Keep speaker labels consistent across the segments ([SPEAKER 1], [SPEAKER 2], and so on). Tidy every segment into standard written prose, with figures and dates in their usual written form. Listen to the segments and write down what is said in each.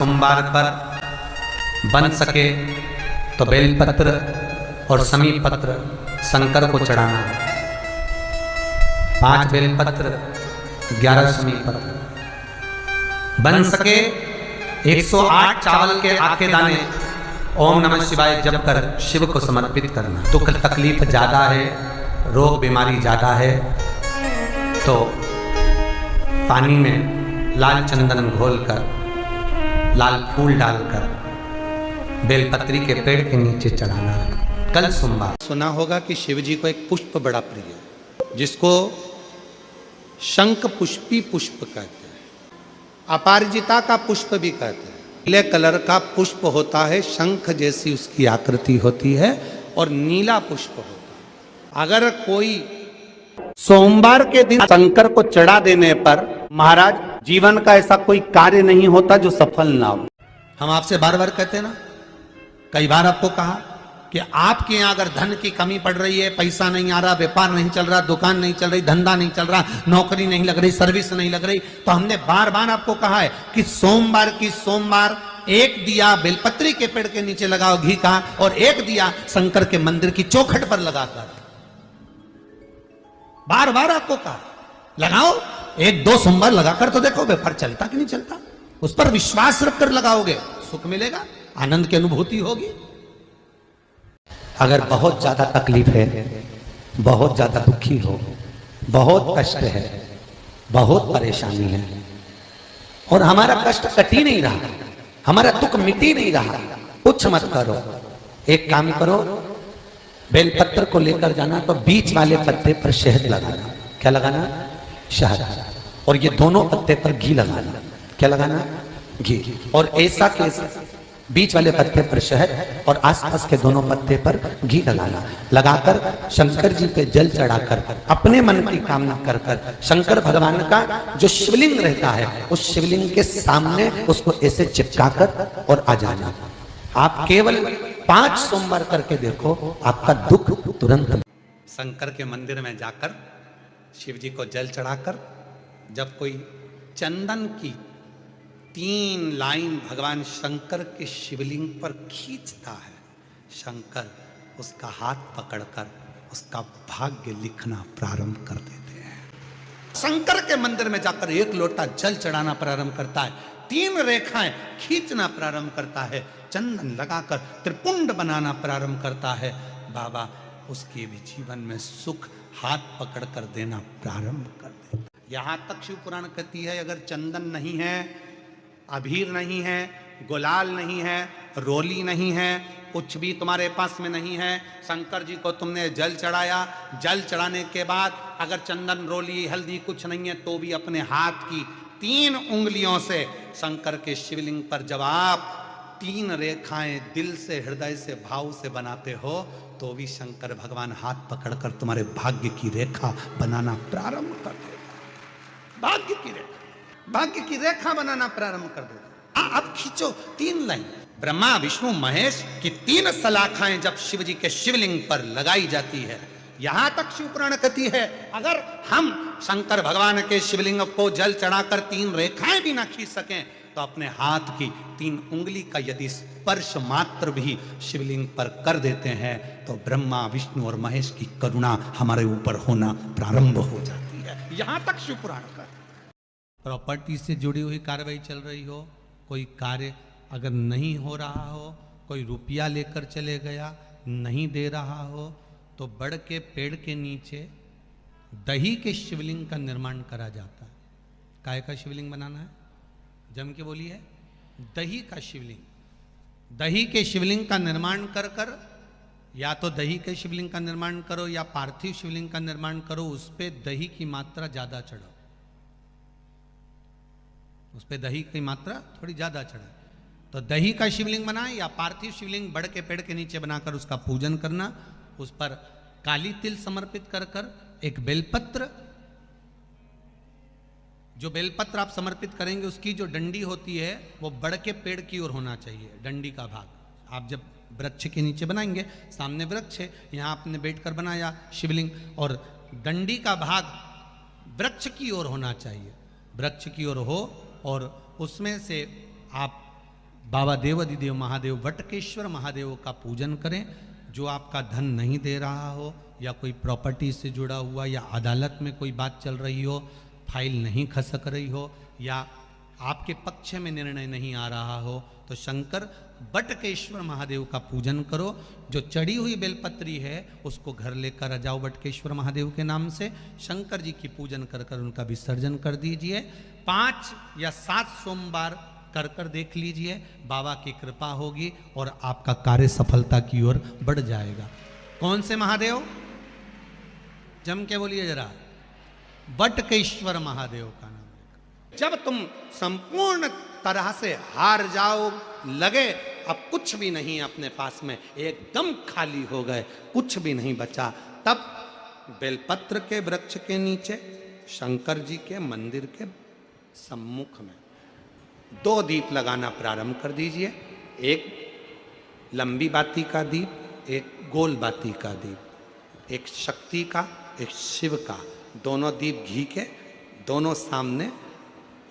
[SPEAKER 1] सोमवार पर बन सके तो बेलपत्र और समीपत्र शंकर को चढ़ाना। 5 बेलपत्र 11 समीपत्र। बन सके 108 चावल के आखे दाने ओम नमः शिवाय जप कर शिव को समर्पित करना। दुख तकलीफ ज्यादा है, रोग बीमारी ज्यादा है तो पानी में लाल चंदन घोलकर, लाल फूल डालकर बेलपत्री के पेड़ के नीचे चढ़ाना। कल सोमवार
[SPEAKER 2] सुना होगा कि शिव जी को एक पुष्प बड़ा प्रिय है जिसको शंख पुष्पी पुष्प कहते हैं, अपराजिता का पुष्प भी कहते हैं। नीले कलर का पुष्प होता है, शंख जैसी उसकी आकृति होती है और नीला पुष्प होता है। अगर कोई सोमवार के दिन शंकर को चढ़ा देने पर महाराज जीवन का ऐसा कोई कार्य नहीं होता जो सफल ना हो।
[SPEAKER 1] हम आपसे बार बार कहते हैं ना, कई बार आपको कहा कि आपके यहाँ अगर धन की कमी पड़ रही है, पैसा नहीं आ रहा, व्यापार नहीं चल रहा, दुकान नहीं चल रही, धंधा नहीं चल रहा, नौकरी नहीं लग रही, सर्विस नहीं लग रही, तो हमने बार बार आपको कहा है कि सोमवार एक दिया बेलपत्री के पेड़ के नीचे लगाओ घी का, और एक दिया शंकर के मंदिर की चौखट पर लगाकर। बार बार आपको कहा लगाओ, 1-2 सोमवार लगाकर तो देखो व्यापार चलता कि नहीं चलता। उस पर विश्वास रखकर लगाओगे, सुख मिलेगा, आनंद की अनुभूति होगी।
[SPEAKER 2] अगर बहुत ज्यादा तकलीफ है, बहुत ज्यादा दुखी हो, बहुत कष्ट है, बहुत परेशानी है और हमारा कष्ट कट ही नहीं रहा, हमारा दुख मिट ही नहीं रहा, कुछ मत करो। एक काम करो, बेलपत्र को लेकर जाना तो बीच वाले पत्ते पर शहद लगाना। क्या लगाना? शहद। और ये दोनों पत्ते पर घी लगाना। क्या लगाना? घी। और ऐसा के बीच वाले पत्ते पर शहद और आसपास के दोनों पत्ते पर घी लगाना। लगाकर शंकर जी पे जल चढ़ाकर अपने मन की कामना कर कर शंकर भगवान का जो शिवलिंग रहता है उस शिवलिंग के सामने उसको ऐसे चिपकाकर और आ जाना। आप केवल 5 सोमवार करके देखो, आपका दुख तुरंत।
[SPEAKER 1] शंकर के मंदिर में जाकर शिव जी को जल चढ़ाकर जब कोई चंदन की 3 लाइन भगवान शंकर के शिवलिंग पर खींचता है, शंकर उसका हाथ पकड़कर उसका भाग्य लिखना प्रारंभ कर देते हैं। शंकर के मंदिर में जाकर 1 लोटा जल चढ़ाना प्रारंभ करता है, 3 रेखाएं खींचना प्रारंभ करता है, चंदन लगाकर त्रिपुंड बनाना प्रारंभ करता है। बाबा उसके भी जीवन में सुख हाथ पकड़कर देना प्रारंभ कर देता। यहां तक शिव पुराण कहती है अगर चंदन नहीं है, अबीर नहीं है, गुलाल नहीं है, रोली नहीं है, कुछ भी तुम्हारे पास में नहीं है, शंकर जी को तुमने जल चढ़ाया, जल चढ़ाने के बाद अगर चंदन रोली हल्दी कुछ नहीं है तो भी अपने हाथ की 3 उंगलियों से शंकर के शिवलिंग पर जब आप 3 रेखाएं दिल से, हृदय से, भाव से बनाते हो तो भी शंकर भगवान हाथ पकड़कर तुम्हारे भाग्य की रेखा बनाना प्रारंभ कर देता। भाग्य की रेखा बनाना प्रारंभ कर देता। अब खींचो 3 लाइन। ब्रह्मा विष्णु महेश की 3 सलाखाएं जब शिव जी के शिवलिंग पर लगाई जाती है, यहां तक शिव पुराण कहती है अगर हम शंकर भगवान के शिवलिंग को जल चढ़ाकर 3 रेखाएं भी ना खींच सकें तो अपने हाथ की 3 उंगली का यदि स्पर्श मात्र भी शिवलिंग पर कर देते हैं तो ब्रह्मा विष्णु और महेश की करुणा हमारे ऊपर होना प्रारंभ हो जाती है। यहां तक शिव पुराण का। प्रॉपर्टी से जुड़ी हुई कार्रवाई चल रही हो, कोई कार्य अगर नहीं हो रहा हो, कोई रुपया लेकर चले गया नहीं दे रहा हो तो बड़ के पेड़ के नीचे दही के शिवलिंग का निर्माण करा जाता है। काय का शिवलिंग बनाना है? जम के बोलिए, दही का शिवलिंग। दही के शिवलिंग का निर्माण कर कर या तो दही के शिवलिंग का निर्माण करो या पार्थिव शिवलिंग का निर्माण करो, उस पे दही की मात्रा ज्यादा चढ़ाओ, उस पे दही की मात्रा थोड़ी ज्यादा चढ़ाओ। तो दही का शिवलिंग बनाए या पार्थिव शिवलिंग बड़ के पेड़ के नीचे बनाकर उसका पूजन करना, उस पर काली तिल समर्पित कर कर एक बेलपत्र, जो बेलपत्र आप समर्पित करेंगे उसकी जो डंडी होती है वो बड़ के पेड़ की ओर होना चाहिए। डंडी का भाग आप जब वृक्ष के नीचे बनाएंगे, सामने वृक्ष है, यहाँ आपने बैठकर बनाया शिवलिंग, और डंडी का भाग वृक्ष की ओर होना चाहिए, वृक्ष की ओर हो और उसमें से आप बाबा देवाधिदेव महादेव वटकेश्वर महादेव का पूजन करें। जो आपका धन नहीं दे रहा हो, या कोई प्रॉपर्टी से जुड़ा हुआ, या अदालत में कोई बात चल रही हो, फाइल नहीं खसक रही हो, या आपके पक्ष में निर्णय नहीं आ रहा हो, तो शंकर बटकेश्वर महादेव का पूजन करो। जो चढ़ी हुई बेलपत्री है उसको घर लेकर आ जाओ बटकेश्वर महादेव के नाम से, शंकर जी की पूजन कर कर उनका विसर्जन कर दीजिए। 5 या 7 सोमवार कर कर देख लीजिए, बाबा की कृपा होगी और आपका कार्य सफलता की ओर बढ़ जाएगा। कौन से महादेव? जम के बोलिए जरा, बटकेश्वर महादेव का नाम लेकर। जब तुम संपूर्ण तरह से हार जाओ, लगे अब कुछ भी नहीं अपने पास में, एकदम खाली हो गए, कुछ भी नहीं बचा, तब बेलपत्र के वृक्ष के नीचे शंकर जी के मंदिर के सम्मुख में 2 दीप लगाना प्रारंभ कर दीजिए। एक लंबी बाती का दीप, एक गोल बाती का दीप, एक शक्ति का, एक शिव का। दोनों दीप घी के दोनों सामने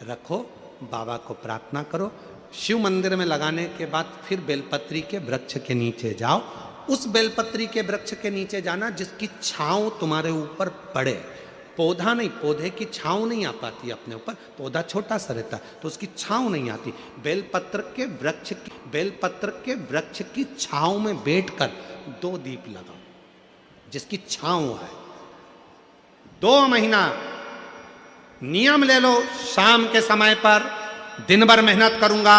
[SPEAKER 1] रखो, बाबा को प्रार्थना करो। शिव मंदिर में लगाने के बाद फिर बेलपत्री के वृक्ष के नीचे जाओ। उस बेलपत्री के वृक्ष के नीचे जाना जिसकी छांव तुम्हारे ऊपर पड़े। पौधा नहीं, पौधे की छांव नहीं आ पाती अपने ऊपर, पौधा छोटा सा रहता तो उसकी छांव नहीं आती। बेलपत्र के वृक्ष की छांव में बैठकर 2 दीप लगाओ जिसकी छांव है। 2 महीना नियम ले लो, शाम के समय पर दिन भर मेहनत करूंगा,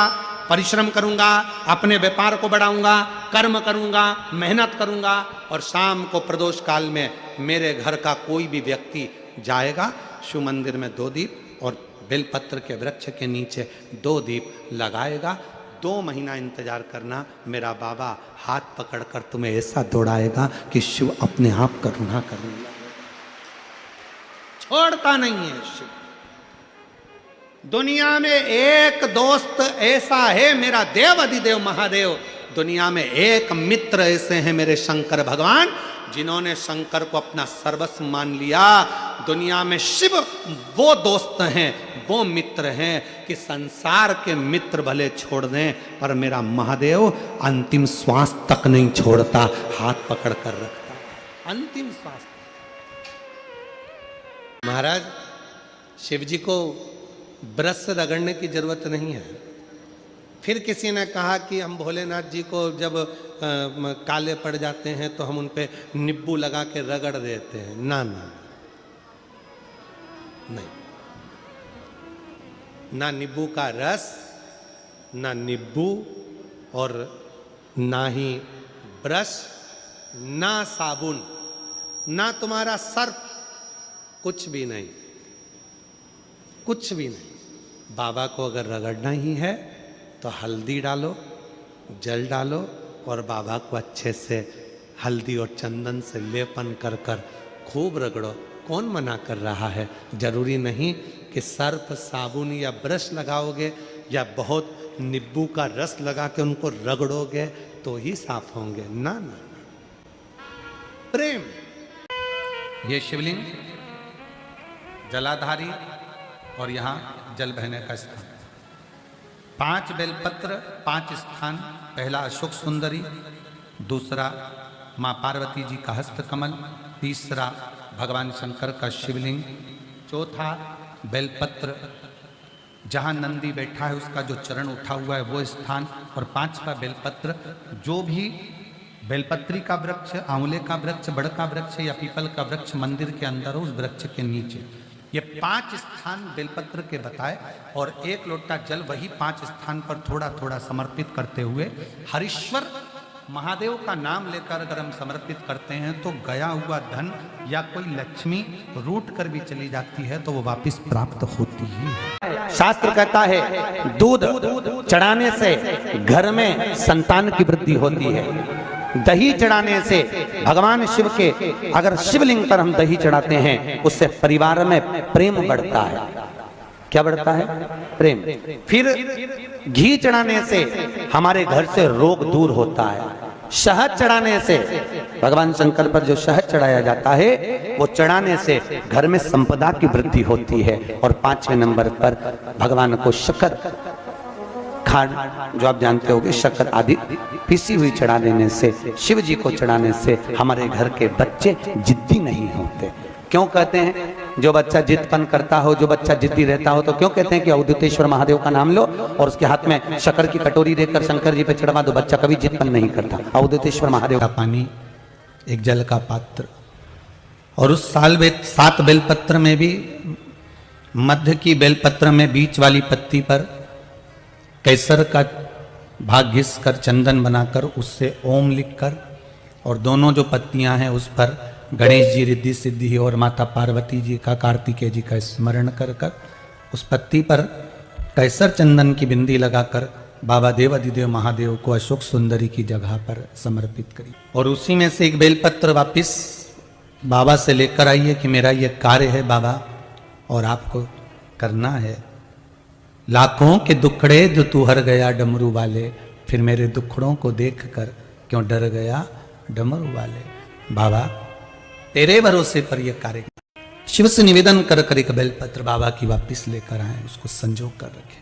[SPEAKER 1] परिश्रम करूंगा, अपने व्यापार को बढ़ाऊंगा, कर्म करूंगा, मेहनत करूंगा, और शाम को प्रदोष काल में मेरे घर का कोई भी व्यक्ति जाएगा, शिव मंदिर में 2 दीप और बेलपत्र के वृक्ष के नीचे 2 दीप लगाएगा। 2 महीना इंतजार करना, मेरा बाबा हाथ पकड़कर तुम्हें ऐसा दौड़ाएगा कि शिव अपने आप करुणा करने लगेगा। छोड़ता नहीं है शिव। दुनिया में एक दोस्त ऐसा है मेरा देवाधिदेव महादेव, दुनिया में एक मित्र ऐसे हैं मेरे शंकर भगवान जिन्होंने शंकर को अपना सर्वस्व मान लिया। दुनिया में शिव वो दोस्त हैं, वो मित्र हैं कि संसार के मित्र भले छोड़ दें पर मेरा महादेव अंतिम श्वास तक नहीं छोड़ता, हाथ पकड़ कर रखता, अंतिम श्वास। महाराज शिव जी को ब्रश से रगड़ने की जरूरत नहीं है। फिर किसी ने कहा कि हम भोलेनाथ जी को जब काले पड़ जाते हैं तो हम उन पे नींबू लगा के रगड़ देते हैं। ना ना नहीं, ना नींबू का रस, ना नींबू, और ना ही ब्रश, ना साबुन, ना तुम्हारा सर्फ, कुछ भी नहीं, कुछ भी नहीं। बाबा को अगर रगड़ना ही है तो हल्दी डालो, जल डालो और बाबा को अच्छे से हल्दी और चंदन से लेपन कर कर खूब रगड़ो। कौन मना कर रहा है? जरूरी नहीं कि सर्फ, साबुन या ब्रश लगाओगे या बहुत नींबू का रस लगा के उनको रगड़ोगे तो ही साफ होंगे। ना ना, प्रेम। ये शिवलिंग जलाधारी और यहाँ जल बहने का स्थान। 5 बेलपत्र, 5 स्थान। पहला अशोक सुंदरी, दूसरा माँ पार्वती जी का हस्त कमल, तीसरा भगवान शंकर का शिवलिंग, चौथा बेलपत्र जहाँ नंदी बैठा है उसका जो चरण उठा हुआ है वो स्थान, और 5वां बेलपत्र। जो भी बेलपत्री का वृक्ष, आंवले का वृक्ष, बड़ का वृक्ष या पीपल का वृक्ष मंदिर के अंदर हो, उस वृक्ष के नीचे। ये 5 स्थान बेलपत्र के बताए, और 1 लोटा जल वही 5 स्थान पर थोड़ा थोड़ा समर्पित करते हुए हरीश्वर महादेव का नाम लेकर अगर हम समर्पित करते हैं तो गया हुआ धन या कोई लक्ष्मी रूट कर भी चली जाती है तो वो वापस प्राप्त होती है।
[SPEAKER 2] शास्त्र कहता है दूध चढ़ाने से घर में संतान की वृद्धि होती है, दही चढ़ाने से भगवान शिव के, अगर शिवलिंग पर हम दही चढ़ाते हैं उससे परिवार में प्रेम बढ़ता है। क्या बढ़ता है? प्रेम। फिर घी चढ़ाने से हमारे घर से रोग दूर होता है। शहद चढ़ाने से, भगवान शंकर पर जो शहद चढ़ाया जाता है वो चढ़ाने से घर में संपदा की वृद्धि होती है। और 5वें नंबर पर भगवान को शक्कर खांड जो आप जानते होंगे शक्कर आदि पीसी हुई चढ़ा देने से, शिव जी को चढ़ाने से हमारे घर के बच्चे जिद्दी नहीं होते। क्यों कहते हैं जो बच्चा जिद्दपन करता हो, जो बच्चा जिद्दी रहता हो, तो क्यों कहते हैं कि अवधूतेश्वर महादेव का नाम लो और उसके हाथ में शक्कर की कटोरी देकर शंकर जी पे चढ़वा दो, बच्चा कभी जिद्दपन नहीं करता। अवधूतेश्वर महादेव
[SPEAKER 1] का पानी, एक जल का पात्र, और उस 7 बेलपत्र में भी मध्य की बेलपत्र में बीच वाली पत्ती पर केसर का भाग घिस कर चंदन बनाकर उससे ओम लिखकर, और दोनों जो पत्तियां हैं उस पर गणेश जी, रिद्धि सिद्धि और माता पार्वती जी का, कार्तिकेय जी का स्मरण कर कर उस पत्ती पर केसर चंदन की बिंदी लगाकर बाबा देवाधिदेव महादेव को अशोक सुंदरी की जगह पर समर्पित करी। और उसी में से एक बेलपत्र वापिस बाबा से लेकर आइए कि मेरा ये कार्य है बाबा और आपको करना है। लाखों के दुखड़े जो तू हर गया डमरू वाले, फिर मेरे दुखड़ों को देख कर क्यों डर गया डमरू वाले। बाबा तेरे भरोसे पर यह कार्य, शिव से निवेदन कर कर एक बेलपत्र बाबा की वापिस लेकर आए, उसको संजो कर रखे।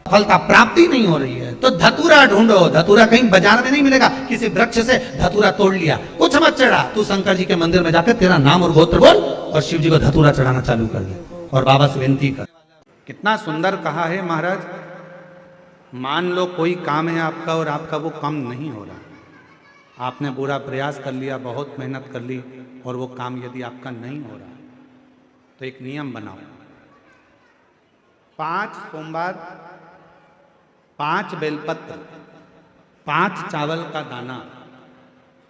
[SPEAKER 1] फलता प्राप्ति नहीं हो रही है तो धतूरा ढूंढो। धतूरा कहीं बाजार में नहीं मिलेगा, किसी वृक्ष से धतूरा तोड़ लिया, कुछ मत चढ़ा, तू शंकर जी के मंदिर में जाकर तेरा नाम और गोत्र बोल और शिव जी को धतूरा चढ़ाना चालू कर दे और बाबा से विनती कर। कितना सुंदर कहा है महाराज। मान लो कोई काम है आपका और आपका वो काम नहीं हो रहा, आपने पूरा प्रयास कर लिया, बहुत मेहनत कर ली और वो काम यदि आपका नहीं हो रहा तो एक नियम बनाओ, 5 सोमवार, 5 बेलपत्र, 5 चावल का दाना,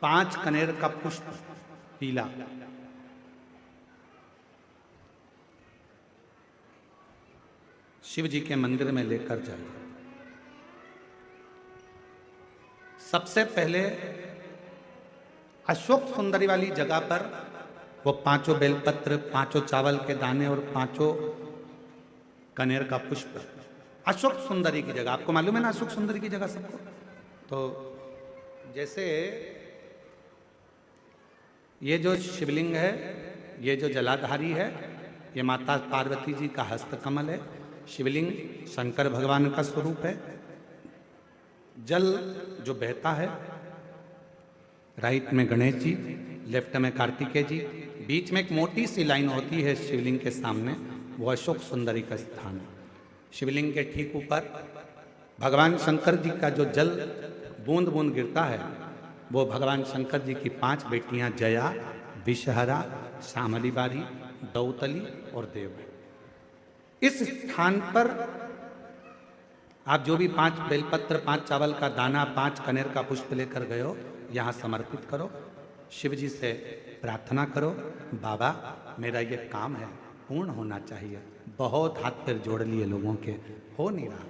[SPEAKER 1] 5 कनेर का पुष्प पीला, शिव जी के मंदिर में लेकर जाइए। सबसे पहले अशोक सुंदरी वाली जगह पर वो 5 बेलपत्र, 5 चावल के दाने और 5 कनेर का पुष्प, अशोक सुंदरी की जगह, आपको मालूम है ना अशोक सुंदरी की जगह सबको। तो जैसे ये जो शिवलिंग है, ये जो जलाधारी है, ये माता पार्वती जी का हस्तकमल है। शिवलिंग शंकर भगवान का स्वरूप है। जल जो बहता है, राइट में गणेश जी, लेफ्ट में कार्तिकेय जी, बीच में एक मोटी सी लाइन होती है शिवलिंग के सामने, वो अशोक सुंदरी का स्थान है। शिवलिंग के ठीक ऊपर भगवान शंकर जी का जो जल बूंद बूंद गिरता है, वो भगवान शंकर जी की 5 बेटियां जया, विषहरा, शामली बारी, दौतली और देव। इस स्थान पर आप जो भी 5 बेलपत्र, 5 चावल का दाना, 5 कनेर का पुष्प लेकर गए हो, यहाँ समर्पित करो। शिव जी से प्रार्थना करो, बाबा मेरा ये काम है पूर्ण होना चाहिए। बहुत हाथ पैर जोड़ लिए लोगों के, हो नहीं रहा।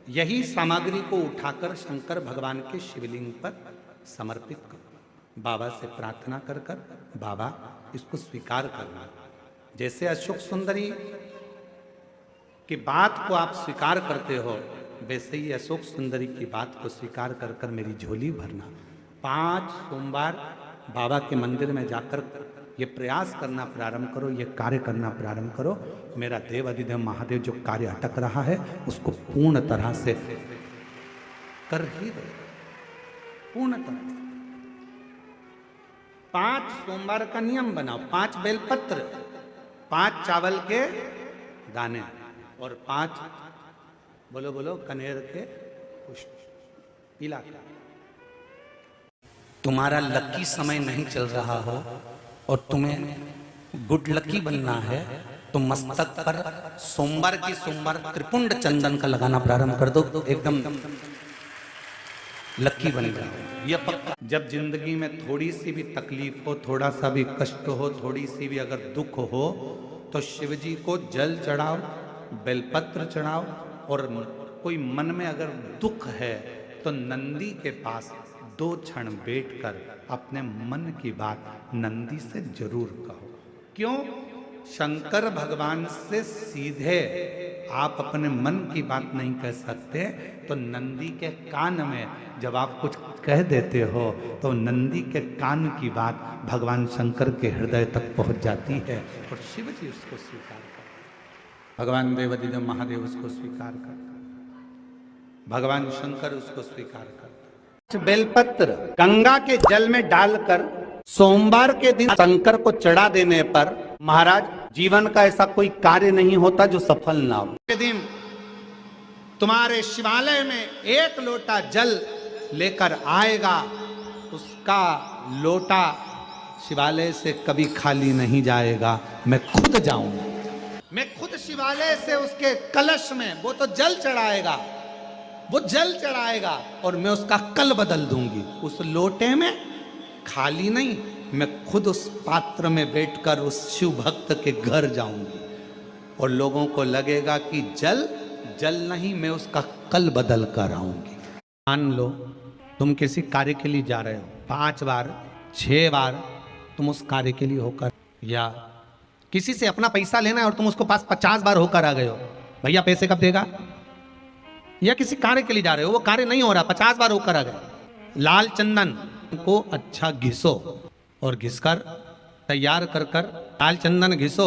[SPEAKER 1] यही सामग्री को उठाकर शंकर भगवान के शिवलिंग पर समर्पित करो। बाबा से प्रार्थना कर कर बाबा इसको स्वीकार करना। जैसे अशोक सुंदरी की बात को आप स्वीकार करते हो, वैसे ही अशोक सुंदरी की बात को स्वीकार कर कर मेरी झोली भरना। 5 सोमवार बाबा के मंदिर में जाकर ये प्रयास करना प्रारंभ करो, ये कार्य करना प्रारंभ करो। मेरा देव अधिदेव महादेव जो कार्य अटक रहा है उसको पूर्ण तरह से कर ही दो, पूर्ण तरह से। 5 सोमवार का नियम बनाओ, 5 बेलपत्र, 5 चावल के दाने और 5 बोलो बोलो कनेर के पुष्प पीला। तुम्हारा लकी समय नहीं चल रहा हो और तुम्हें गुड लकी बनना है तो मस्तक पर सोमवार की सोमवार त्रिपुंड चंदन का लगाना प्रारंभ कर दो, एकदम लकी बन जाओ। ये पक्का। जब जिंदगी में थोड़ी सी भी तकलीफ हो, थोड़ा सा भी कष्ट हो, थोड़ी सी भी अगर दुख हो, तो शिव जी को जल चढ़ाओ, बेलपत्र चढ़ाओ। और कोई मन में अगर दुख है तो नंदी के पास 2 क्षण बैठकर अपने मन की बात नंदी से जरूर कहो। क्यों? शंकर भगवान से सीधे आप अपने मन की बात नहीं कह सकते, तो नंदी के कान में जब आप कुछ कह देते हो तो नंदी के कान की बात भगवान शंकर के हृदय तक पहुंच जाती है और शिव जी उसको स्वीकार करते, भगवान देवाधिदेव महादेव उसको स्वीकार करते। भगवान शंकर उसको स्वीकार करते। बेलपत्र गंगा के जल में डालकर सोमवार के दिन शंकर को चढ़ा देने पर महाराज जीवन का ऐसा कोई कार्य नहीं होता जो सफल ना हो। के दिन तुम्हारे शिवालय में एक लोटा जल लेकर आएगा, उसका लोटा शिवालय से कभी खाली नहीं जाएगा। मैं खुद जाऊंगा, मैं खुद शिवालय से उसके कलश में वो तो जल चढ़ाएगा, वो जल चढ़ाएगा और मैं उसका कल बदल दूंगी। उस लोटे में खाली नहीं, मैं खुद उस पात्र में बैठकर उस शिव भक्त के घर जाऊंगी और लोगों को लगेगा कि जल जल नहीं, मैं उसका कल बदल कर आऊंगी। मान लो तुम किसी कार्य के लिए जा रहे हो, 5 बार 6 बार तुम उस कार्य के लिए होकर, या किसी से अपना पैसा लेना है और तुम उसको पास 50 बार होकर आ गए हो, भैया पैसे कब देगा। या किसी कार्य के लिए जा रहे हो, वो कार्य नहीं हो रहा, 50 बार होकर आ गए। लाल चंदन को अच्छा घिसो और घिसकर तैयार कर कर लाल चंदन घिसो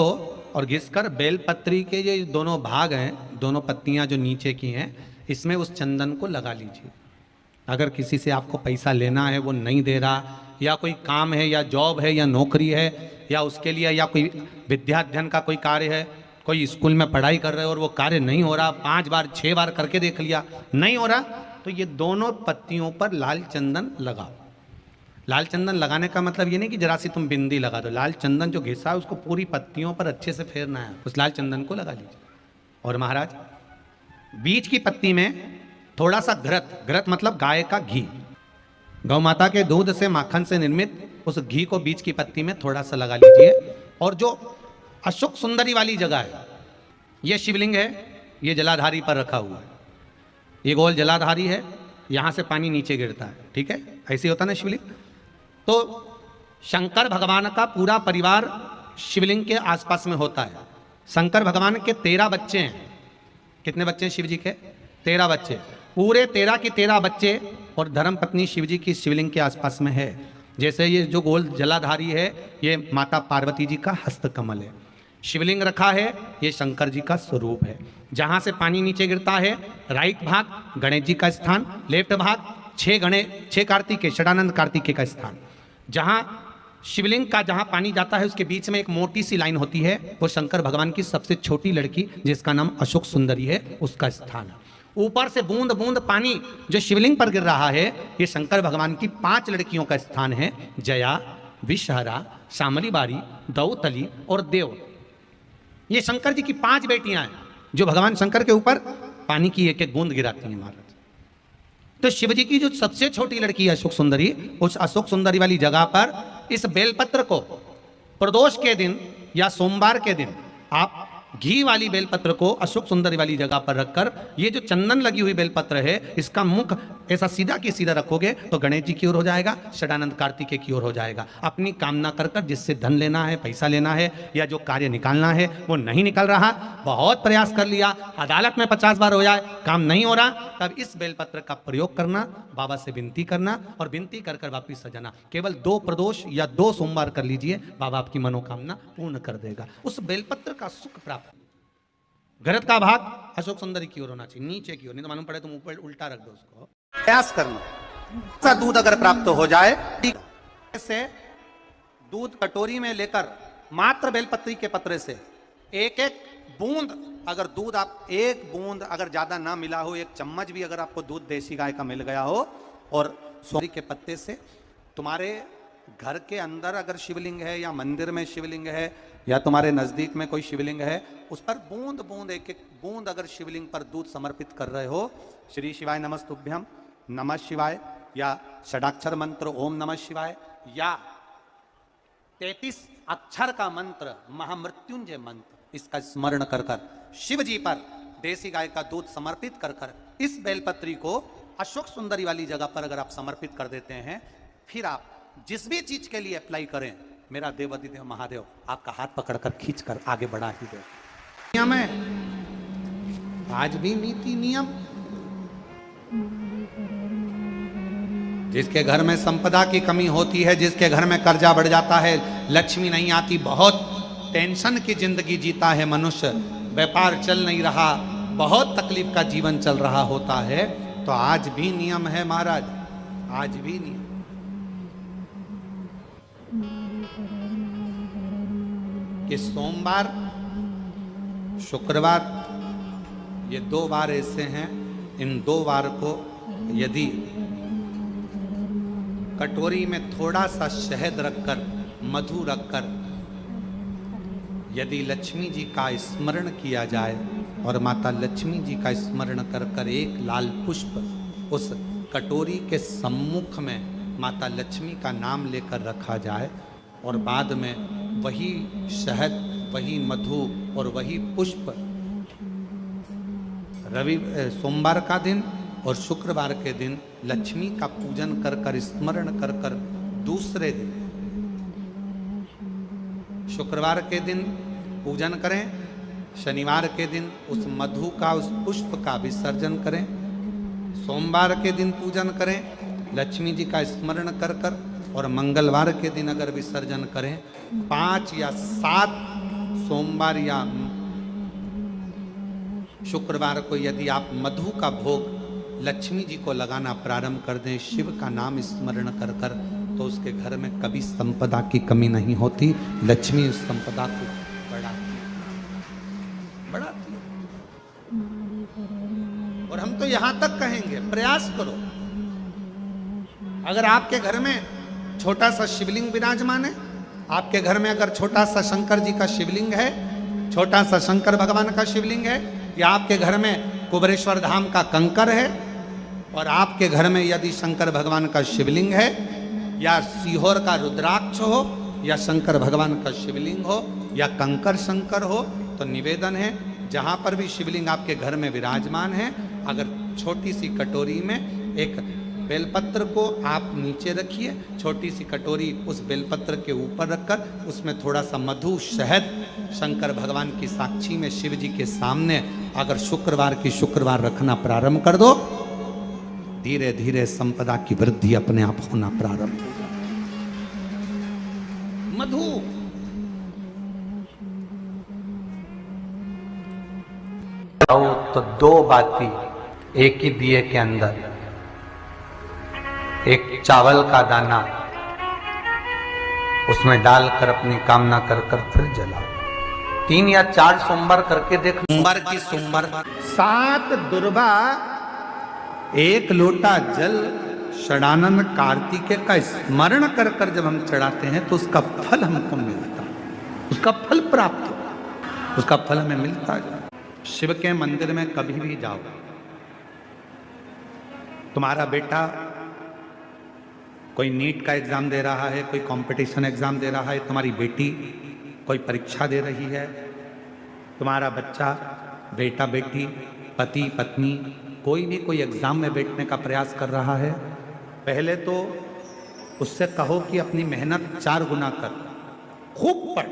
[SPEAKER 1] और घिसकर बेलपत्री के ये दोनों भाग हैं, दोनों पत्तियां जो नीचे की हैं, इसमें उस चंदन को लगा लीजिए। अगर किसी से आपको पैसा लेना है, वो नहीं दे रहा, या कोई काम है या जॉब है या नौकरी है या उसके लिए, या कोई विद्याध्ययन का कोई कार्य है, कोई स्कूल में पढ़ाई कर रहे हो और वो कार्य नहीं हो रहा, 5 बार 6 बार करके देख लिया नहीं हो रहा, तो ये दोनों पत्तियों पर लाल चंदन लगाओ। लाल चंदन लगाने का मतलब ये नहीं कि जरा सी तुम बिंदी लगा दो, लाल चंदन जो घिसा है उसको पूरी पत्तियों पर अच्छे से फेरना है, उस लाल चंदन को लगा लीजिए। और महाराज बीच की पत्ती में थोड़ा सा घृत, घृत मतलब गाय का घी, गौ माता के दूध से माखन से निर्मित उस घी को बीच की पत्ती में थोड़ा सा लगा लीजिए। और जो अशोक सुंदरी वाली जगह है, ये शिवलिंग है, ये जलाधारी पर रखा हुआ है, ये गोल जलाधारी है, यहाँ से पानी नीचे गिरता है, ठीक है, ऐसे होता ना शिवलिंग। तो शंकर भगवान का पूरा परिवार शिवलिंग के आसपास में होता है। शंकर भगवान के 13 बच्चे हैं। कितने बच्चे हैं शिव जी के? 13 बच्चे, पूरे 13 के 13 बच्चे और धर्म पत्नी शिव जी की शिवलिंग के आसपास में है। जैसे ये जो गोल जलाधारी है, ये माता पार्वती जी का हस्त कमल है। शिवलिंग रखा है, ये शंकर जी का स्वरूप है। जहाँ से पानी नीचे गिरता है, राइट भाग गणेश जी का स्थान, लेफ्ट भाग 6 कार्तिकेय, षडानंद कार्तिकेय का स्थान। जहाँ शिवलिंग का जहाँ पानी जाता है उसके बीच में एक मोटी सी लाइन होती है, वो शंकर भगवान की सबसे छोटी लड़की जिसका नाम अशोक सुंदरी है, उसका स्थान है। ऊपर से बूंद बूंद पानी जो शिवलिंग पर गिर रहा है, ये शंकर भगवान की 5 लड़कियों का स्थान है, जया, विषहरा, शामली बारी, दौतली और देव। ये शंकर जी की 5 बेटियां हैं जो भगवान शंकर के ऊपर पानी की एक एक बूंद गिराती हैं महाराज। तो शिव जी की जो सबसे छोटी लड़की है अशोक सुंदरी, उस अशोक सुंदरी वाली जगह पर इस बेलपत्र को प्रदोष के दिन या सोमवार के दिन आप घी वाली बेलपत्र को अशोक सुंदरी वाली जगह पर रखकर, ये जो चंदन लगी हुई बेलपत्र है, इसका मुख ऐसा सीधा की सीधा रखोगे तो गणेश जी की ओर हो जाएगा, षडानंद कार्तिकेय की ओर हो जाएगा। अपनी कामना कर कर जिससे धन लेना है, पैसा लेना है या जो कार्य निकालना है वो नहीं निकल रहा, बहुत प्रयास कर लिया, अदालत में 50 बार हो जाए, काम नहीं हो रहा, तब इस बेलपत्र का प्रयोग करना, बाबा से विनती करना और विनती कर कर वापिस सजाना। केवल 2 प्रदोष या 2 सोमवार कर लीजिए, बाबा आपकी मनोकामना पूर्ण कर देगा। उस बेलपत्र का सुख प्राप्त। घृत का भाग अशोक सुंदरी की ओर होना चाहिए, नीचे की ओर, नहीं तो मालूम पड़े तुम ऊपर उल्टा रख दो उसको। प्रयास करना, दूध अगर प्राप्त हो जाए, से दूध कटोरी में लेकर मात्र बेलपत्री के पत्रे से एक एक बूंद, अगर दूध आप 1 बूंद अगर ज्यादा ना मिला हो, 1 चम्मच भी अगर आपको दूध देसी गाय का मिल गया हो, और सोरी के पत्ते से तुम्हारे घर के अंदर अगर शिवलिंग है या मंदिर में शिवलिंग है या तुम्हारे नजदीक में कोई शिवलिंग है, उस पर बूंद बूंद एक एक बूंद अगर शिवलिंग पर दूध समर्पित कर रहे हो, श्री शिवाय नमस्तुभ्यम, नमः शिवाय, या षडाक्षर मंत्र ओम नमः शिवाय, या 33 अक्षर का मंत्र महामृत्युंजय मंत्र, इसका स्मरण कर कर शिव जी पर देसी गाय का दूध समर्पित कर कर इस बेलपत्री को अशोक सुंदरी वाली जगह पर अगर आप समर्पित कर देते हैं, फिर आप जिस भी चीज के लिए अप्लाई करें, मेरा देवाधिदेव महादेव आपका हाथ पकड़कर खींचकर आगे बढ़ा ही दे। नियम है, आज भी नीति नियम। जिसके घर में संपदा की कमी होती है, जिसके घर में कर्जा बढ़ जाता है, लक्ष्मी नहीं आती, बहुत टेंशन की जिंदगी जीता है मनुष्य, व्यापार चल नहीं रहा, बहुत तकलीफ का जीवन चल रहा होता है, तो आज भी नियम है महाराज, आज भी नियम। कि सोमवार, शुक्रवार, ये 2 बार ऐसे हैं, इन 2 बार को यदि कटोरी में थोड़ा सा शहद रखकर, मधु रखकर यदि लक्ष्मी जी का स्मरण किया जाए और माता लक्ष्मी जी का स्मरण कर कर एक लाल पुष्प उस कटोरी के सम्मुख में माता लक्ष्मी का नाम लेकर रखा जाए और बाद में वही शहद, वही मधु और वही पुष्प सोमवार का दिन और शुक्रवार के दिन लक्ष्मी का पूजन कर कर, स्मरण कर कर, दूसरे दिन शुक्रवार के दिन पूजन करें, शनिवार के दिन उस मधु का, उस पुष्प का विसर्जन करें, सोमवार के दिन पूजन करें लक्ष्मी जी का स्मरण कर कर, और मंगलवार के दिन अगर विसर्जन करें, 5 या 7 सोमवार या शुक्रवार को यदि आप मधु का भोग लक्ष्मी जी को लगाना प्रारंभ कर दें, शिव का नाम स्मरण कर कर, तो उसके घर में कभी संपदा की कमी नहीं होती। लक्ष्मी उस संपदा को बढ़ाती। और हम तो यहां तक कहेंगे, प्रयास करो, अगर आपके घर में छोटा सा शिवलिंग विराजमान है, आपके घर में अगर छोटा सा शंकर जी का शिवलिंग है, छोटा सा शंकर भगवान का शिवलिंग है, या आपके घर में कुबेरेश्वर धाम का कंकर है, और आपके घर में यदि शंकर भगवान का शिवलिंग है, या सीहोर का रुद्राक्ष हो, या शंकर भगवान का शिवलिंग हो, या कंकर शंकर हो, तो निवेदन है जहां पर भी शिवलिंग आपके घर में विराजमान है, अगर छोटी सी कटोरी में एक बेलपत्र को आप नीचे रखिए, छोटी सी कटोरी उस बेलपत्र के ऊपर रखकर उसमें थोड़ा सा मधु, शहद शंकर भगवान की साक्षी में शिव जी के सामने अगर शुक्रवार की शुक्रवार रखना प्रारंभ कर दो, धीरे धीरे संपदा की वृद्धि अपने आप होना प्रारंभ हो जाए। मधु तो 2 बाती एक ही दिए के अंदर, एक चावल का दाना उसमें डालकर अपनी कामना कर कर फिर जलाओ। 3 या 4 सोमवार करके देख, सोमवार की सोमवार 7 दुर्वा 1 लोटा जल षडानंद कार्तिकेय का स्मरण कर कर जब हम चढ़ाते हैं तो उसका फल हमको मिलता, उसका फल प्राप्त हो, उसका फल हमें मिलता है। शिव के मंदिर में कभी भी जाओ, तुम्हारा बेटा कोई नीट का एग्जाम दे रहा है, कोई कंपटीशन एग्जाम दे रहा है, तुम्हारी बेटी कोई परीक्षा दे रही है, तुम्हारा बच्चा, बेटा बेटी, पति पत्नी कोई भी कोई एग्जाम में बैठने का प्रयास कर रहा है, पहले तो उससे कहो कि अपनी मेहनत 4 गुना कर, खूब पढ़,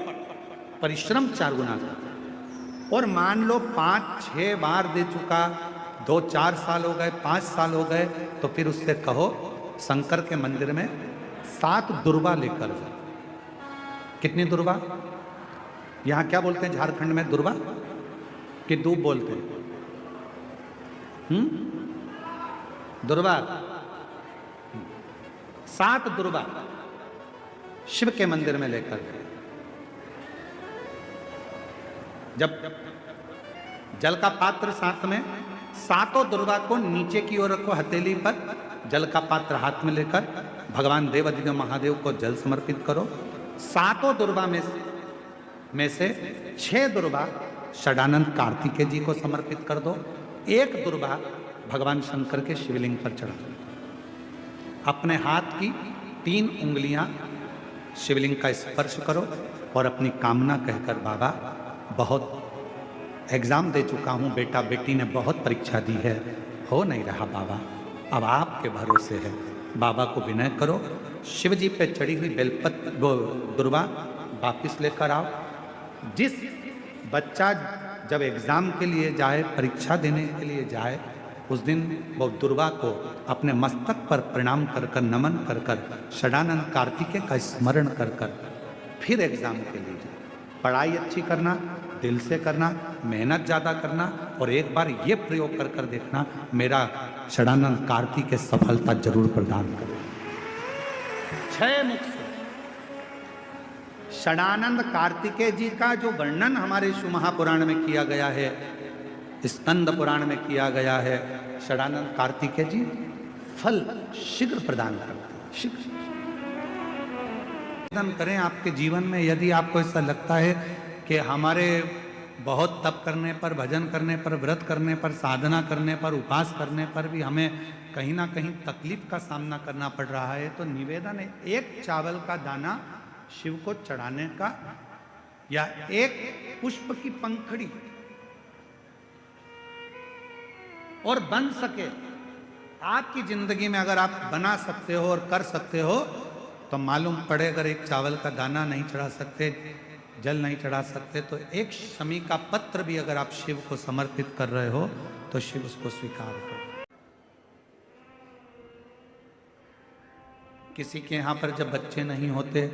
[SPEAKER 1] परिश्रम 4 गुना कर, और मान लो 5-6 बार दे चुका, 2-4 साल हो गए, 5 साल हो गए, तो फिर उससे कहो शंकर के मंदिर में 7 दुर्वा लेकर जाओ। कितनी दुर्वा? यहां क्या बोलते हैं झारखंड में? दुर्वा कि दूब बोलते हैं? दुर्वा, 7 दुर्वा शिव के मंदिर में लेकर गए। जब जल का पात्र साथ में, 7 दुर्वा को नीचे की ओर रखो हथेली पर, जल का पात्र हाथ में लेकर भगवान देवाधिदेव महादेव को जल समर्पित करो। 7 दुर्वा में से 6 दुर्वा षडानंद कार्तिकेय जी को समर्पित कर दो, 1 दुर्वा भगवान शंकर के शिवलिंग पर चढ़ा दो। अपने हाथ की 3 उंगलियां शिवलिंग का स्पर्श करो और अपनी कामना कहकर, बाबा बहुत एग्जाम दे चुका हूं, बेटा बेटी ने बहुत परीक्षा दी है, हो नहीं रहा बाबा, अब आपके भरोसे है, बाबा को विनय करो, शिव जी पे चढ़ी हुई बेलपत्र दुर्वा वापिस लेकर आओ। जिस बच्चा जब एग्जाम के लिए जाए, परीक्षा देने के लिए जाए, उस दिन वो दुर्वा को अपने मस्तक पर प्रणाम कर कर, नमन कर कर, षडानंद कार्तिकेय का स्मरण कर कर फिर एग्जाम के लिए जाए। पढ़ाई अच्छी करना, दिल से करना, मेहनत ज़्यादा करना, और एक बार ये प्रयोग कर कर देखना, मेरा षडानंद कार्तिकेय सफलता जरूर प्रदान करे। 6 मुख से षडानंद कार्तिकेय जी का जो वर्णन हमारे शिव महापुराण में किया गया है, स्कंद पुराण में किया गया है, षडानंद कार्तिकेय जी फल शीघ्र प्रदान करते हैं, शीघ्र प्रदान करें आपके जीवन में। यदि आपको ऐसा लगता है कि हमारे बहुत तप करने पर, भजन करने पर, व्रत करने पर, साधना करने पर, उपास करने पर भी हमें कहीं ना कहीं तकलीफ का सामना करना पड़ रहा है, तो निवेदन है एक चावल का दाना शिव को चढ़ाने का, या एक पुष्प की पंखड़ी, और बन सके आपकी जिंदगी में अगर आप बना सकते हो और कर सकते हो, तो मालूम पड़े अगर एक चावल का दाना नहीं चढ़ा सकते, जल नहीं चढ़ा सकते, तो एक शमी का पत्र भी अगर आप शिव को समर्पित कर रहे हो तो शिव उसको स्वीकार करो। किसी के यहाँ पर जब बच्चे नहीं होते,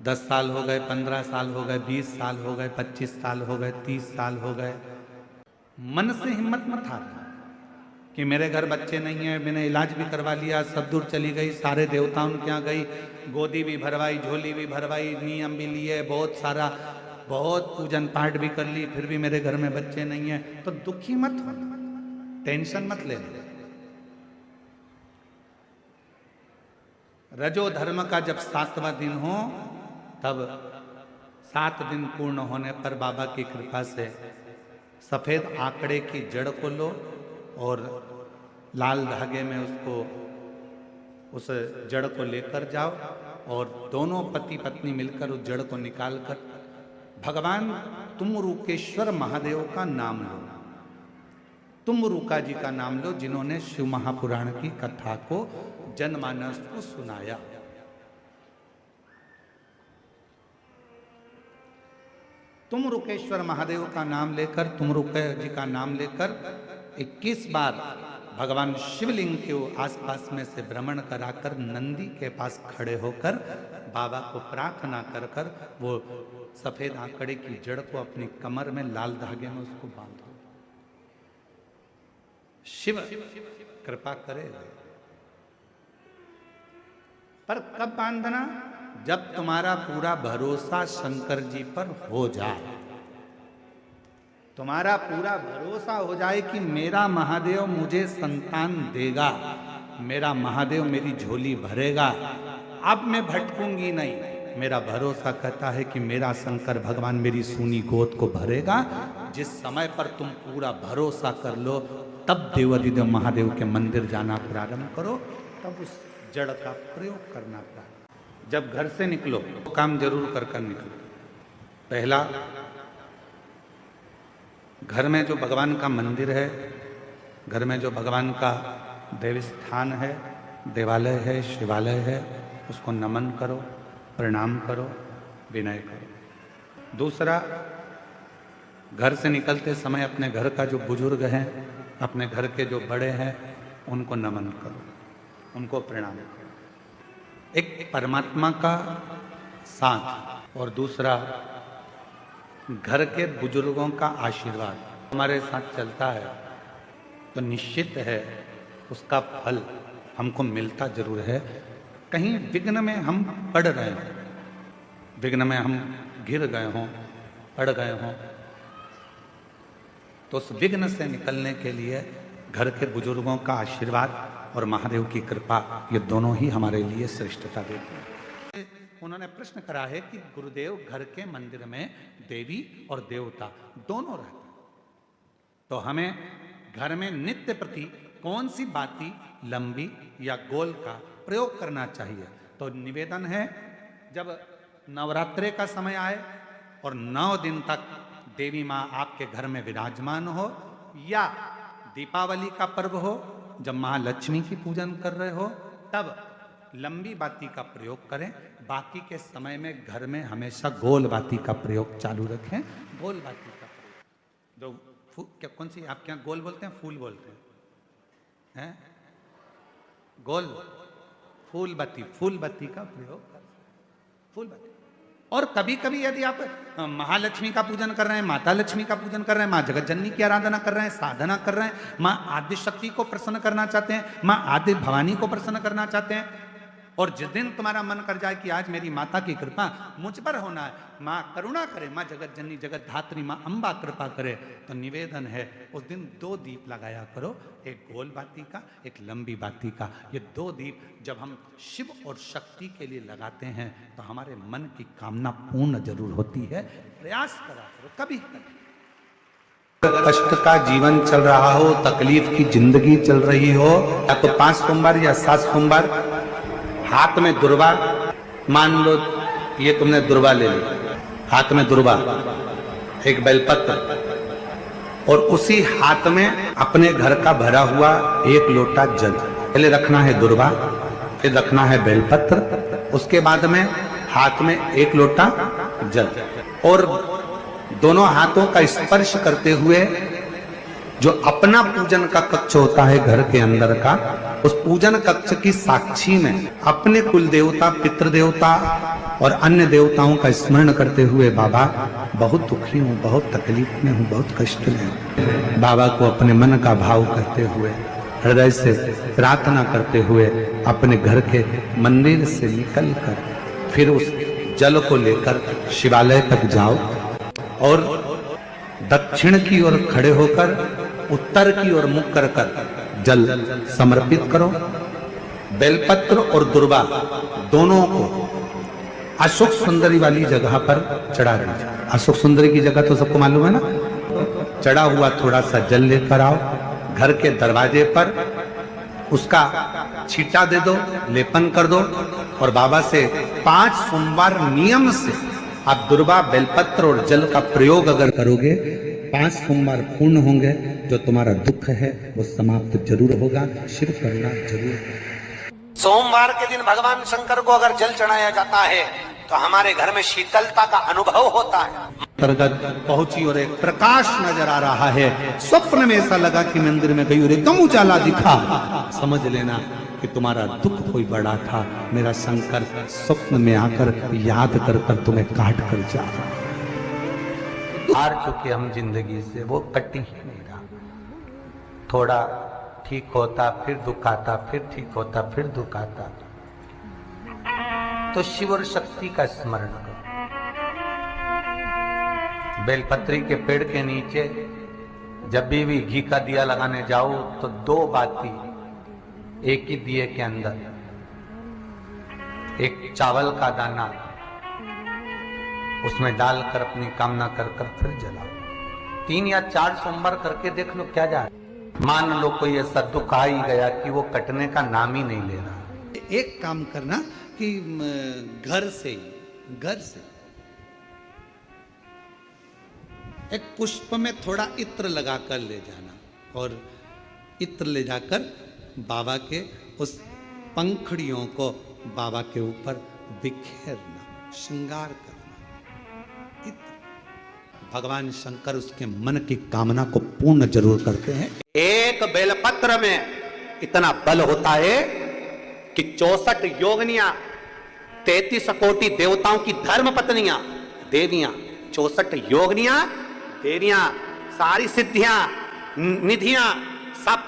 [SPEAKER 1] 10 साल हो गए, 15 साल हो गए, 20 साल हो गए, 25 साल हो गए, 30 साल हो गए, मन से हिम्मत मत हारना कि मेरे घर बच्चे नहीं है, मैंने इलाज भी करवा लिया, सब दूर चली गई, सारे देवताओं के यहाँ गई, गोदी भी भरवाई, झोली भी भरवाई, नियम भी लिए, बहुत सारा, बहुत पूजन पाठ भी कर ली, फिर भी मेरे घर में बच्चे नहीं है, तो दुखी मत हो, टेंशन मत ले। रजो धर्म का जब 7वां दिन हो, तब 7 दिन पूर्ण होने पर बाबा की कृपा से सफेद आंकड़े की जड़ को लो और लाल धागे में उसको, उस जड़ को लेकर जाओ, और दोनों पति पत्नी मिलकर उस जड़ को निकालकर भगवान तुमरुकेश्वर महादेव का नाम लो। तुमरुका जी का नाम लो, जिन्होंने शिव महापुराण की कथा को जनमानस को सुनाया। तुमरुकेश्वर महादेव का नाम लेकर, तुमरुके जी का नाम लेकर 21 बार भगवान शिवलिंग के आसपास में से भ्रमण कराकर नंदी के पास खड़े होकर बाबा को प्रार्थना कर कर वो सफेद आंकड़े की जड़ को अपनी कमर में लाल धागे में उसको बांधो। शिव कृपा करे। पर कब बांधना? जब तुम्हारा पूरा भरोसा शंकर जी पर हो जाए, तुम्हारा पूरा भरोसा हो जाए कि मेरा महादेव मुझे संतान देगा, मेरा महादेव मेरी झोली भरेगा, अब मैं भटकूंगी नहीं, मेरा भरोसा कहता है कि मेरा शंकर भगवान मेरी सूनी गोद को भरेगा। जिस समय पर तुम पूरा भरोसा कर लो, तब देवाधिदेव महादेव के मंदिर जाना प्रारंभ करो, तब उस जड़ का प्रयोग करना प्रारंभ। जब घर से निकलो तो काम जरूर कर कर निकलो। पहला, घर में जो भगवान का मंदिर है, घर में जो भगवान का देव स्थान है, देवालय है, शिवालय है, उसको नमन करो, प्रणाम करो, विनय करो। दूसरा, घर से निकलते समय अपने घर का जो बुजुर्ग हैं, अपने घर के जो बड़े हैं, उनको नमन करो, उनको प्रणाम करो। एक परमात्मा का साथ, और दूसरा घर के बुजुर्गों का आशीर्वाद हमारे साथ चलता है तो निश्चित है उसका फल हमको मिलता जरूर है। कहीं विघ्न में हम पड़ रहे हों, विघ्न में हम गिर गए हों, पड़ गए हों, तो उस विघ्न से निकलने के लिए घर के बुजुर्गों का आशीर्वाद और महादेव की कृपा, ये दोनों ही हमारे लिए श्रेष्ठता देते हैं। उन्होंने प्रश्न करा है कि गुरुदेव, घर के मंदिर में देवी और देवता दोनों रहते हैं, तो हमें घर में नित्य प्रति कौन सी बाती, लंबी या गोल का प्रयोग करना चाहिए? तो निवेदन है, जब नवरात्रे का समय आए और 9 दिन तक देवी माँ आपके घर में विराजमान हो, या दीपावली का पर्व हो जब महालक्ष्मी की पूजन कर रहे हो, तब लंबी बाती का प्रयोग करें। बाकी के समय में घर में हमेशा गोल बाती का प्रयोग चालू रखें। गोल बाती का प्रयोग, जो क्या, कौन सी आप क्या गोल बोलते हैं, फूल बोलते हैं? गोल फूल बत्ती, फूल बत्ती का प्रयोग करें। फूल बत्ती और कभी कभी यदि आप महालक्ष्मी का पूजन कर रहे हैं, माता लक्ष्मी का पूजन कर रहे हैं, माँ जगत जननी की आराधना कर रहे हैं, साधना कर रहे हैं, माँ आदि शक्ति को प्रसन्न करना चाहते हैं, माँ आदि भवानी को प्रसन्न करना चाहते हैं, और जिस दिन तुम्हारा मन कर जाए कि आज मेरी माता की कृपा मुझ पर होना है, माँ करुणा करे, माँ जगत जननी जगत धात्री माँ अम्बा कृपा करे, तो निवेदन है उस दिन 2 दीप लगाया करो, एक गोल बाती का, एक लंबी बाती का। ये 2 दीप जब हम शिव और शक्ति के लिए लगाते हैं तो हमारे मन की कामना पूर्ण जरूर होती है। प्रयास करा करो कभी कभी। कष्ट का जीवन चल रहा हो, तकलीफ की जिंदगी चल रही हो, या तो 5 सोमवार या 7 सोमवार हाथ में दुर्वा, मान लो ये तुमने दुर्वा ले ली, हाथ में दुर्वा, एक बेलपत्र, और उसी हाथ में अपने घर का भरा हुआ 1 लोटा जल। पहले रखना है दुर्वा, फिर रखना है बेलपत्र, उसके बाद में हाथ में 1 लोटा जल, और दोनों हाथों का स्पर्श करते हुए जो अपना पूजन का कक्ष होता है घर के अंदर का, उस पूजन कक्ष की साक्षी में अपने कुल देवता, पितृ देवता और अन्य देवताओं का स्मरण करते हुए, बाबा बहुत दुखी हूँ, बहुत तकलीफ में हूँ, बहुत कष्ट में हूँ, बाबा को अपने मन का भाव करते हुए, हृदय से प्रार्थना करते हुए अपने घर के मंदिर से निकल कर फिर उस जल को लेकर शिवालय तक जाओ, और दक्षिण की ओर खड़े होकर उत्तर की ओर मुख कर जल समर्पित करो। बेलपत्र और दुर्वा दोनों को अशोक सुंदरी वाली जगह पर चढ़ा दीजिए। अशोक सुंदरी की जगह तो सबको मालूम है ना। चढ़ा हुआ थोड़ा सा जल लेकर आओ, घर के दरवाजे पर उसका छींटा दे दो, लेपन कर दो, और बाबा से 5 सोमवार नियम से आप दुर्वा, बेलपत्र और जल का प्रयोग अगर करोगे, 5 सोमवार पूर्ण होंगे, जो तुम्हारा दुख है वो समाप्त जरूर होगा, शिव करुणा जरूर।
[SPEAKER 2] सोमवार के दिन भगवान शंकर को अगर जल चढ़ाया जाता है तो हमारे घर में शीतलता का अनुभव होता है।
[SPEAKER 1] अंतर्गत पहुंची और एक प्रकाश नजर आ रहा है। स्वप्न में ऐसा लगा कि मंदिर में गई और एकदम उजाला दिखा, समझ लेना कि तुम्हारा दुख कोई बड़ा था। मेरा शंकर स्वप्न में आकर याद कर कर तुम्हें काट कर जा रहा।
[SPEAKER 2] हार चुके हम जिंदगी से, वो कटी ही नहीं रहा। थोड़ा ठीक होता फिर दुख आता, फिर ठीक होता फिर दुख आता। तो शिव और शक्ति का स्मरण करो। बेलपत्री के पेड़ के नीचे जब भी घी का दिया लगाने जाओ तो 2 बाती एक ही दिए के अंदर, एक चावल का दाना उसमें डालकर अपनी कामना कर कर फिर जलाओ। 3 या 4 सोमवार करके देख लो क्या जा। मान लो कोई ऐसा दुख आ ही गया कि वो कटने का नाम ही नहीं ले रहा।
[SPEAKER 1] एक काम करना कि घर से एक पुष्प में थोड़ा इत्र लगाकर ले जाना, और इत्र ले जाकर बाबा के उस पंखड़ियों को बाबा के ऊपर बिखेरना, श्रृंगार करना। इत्र भगवान शंकर उसके मन की कामना को पूर्ण जरूर करते हैं।
[SPEAKER 2] एक बेलपत्र में इतना बल होता है कि 64 योगिनियां, 33 कोटि देवताओं की धर्म पत्नियां, देवियां, 64 योगिनियां, देवियां, सारी सिद्धियां, निधियां, सब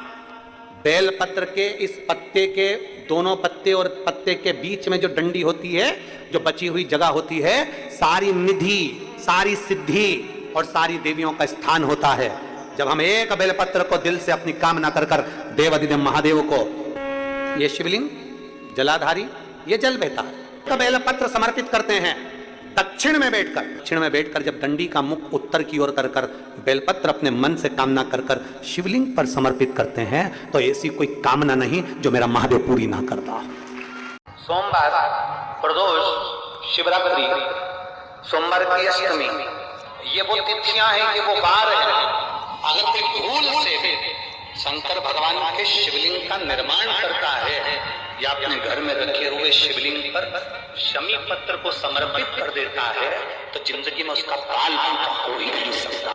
[SPEAKER 2] बेलपत्र के इस पत्ते के दोनों पत्ते और पत्ते के बीच में जो डंडी होती है, जो बची हुई जगह होती है, सारी निधि, सारी सिद्धि और सारी देवियों का स्थान होता है। जब हम एक बेलपत्र को दिल से अपनी कामना कर कर देवाधिदेव महादेव को, ये शिवलिंग जलाधारी, ये जल बहता है, बेलपत्र समर्पित करते हैं दक्षिण में बैठकर जब डंडी का मुख उत्तर की ओर कर कर बेलपत्र अपने मन से कामना कर कर शिवलिंग पर समर्पित करते हैं, तो ऐसी कोई कामना नहीं जो मेरा महादेव पूरी ना करता।
[SPEAKER 3] सोमवार, प्रदोष, शिवरात्रि, सोमवार की अष्टमी, ये वो तिथियां हैं, ये वो वार हैं। अगर कोई भूल से शंकर भगवान के शिवलिंग का निर्माण करता है या अपने घर में रखे हुए शिवलिंग पर शमी पत्र को समर्पित कर देता है, तो जिंदगी में उसका बाल हो ही नहीं सकता।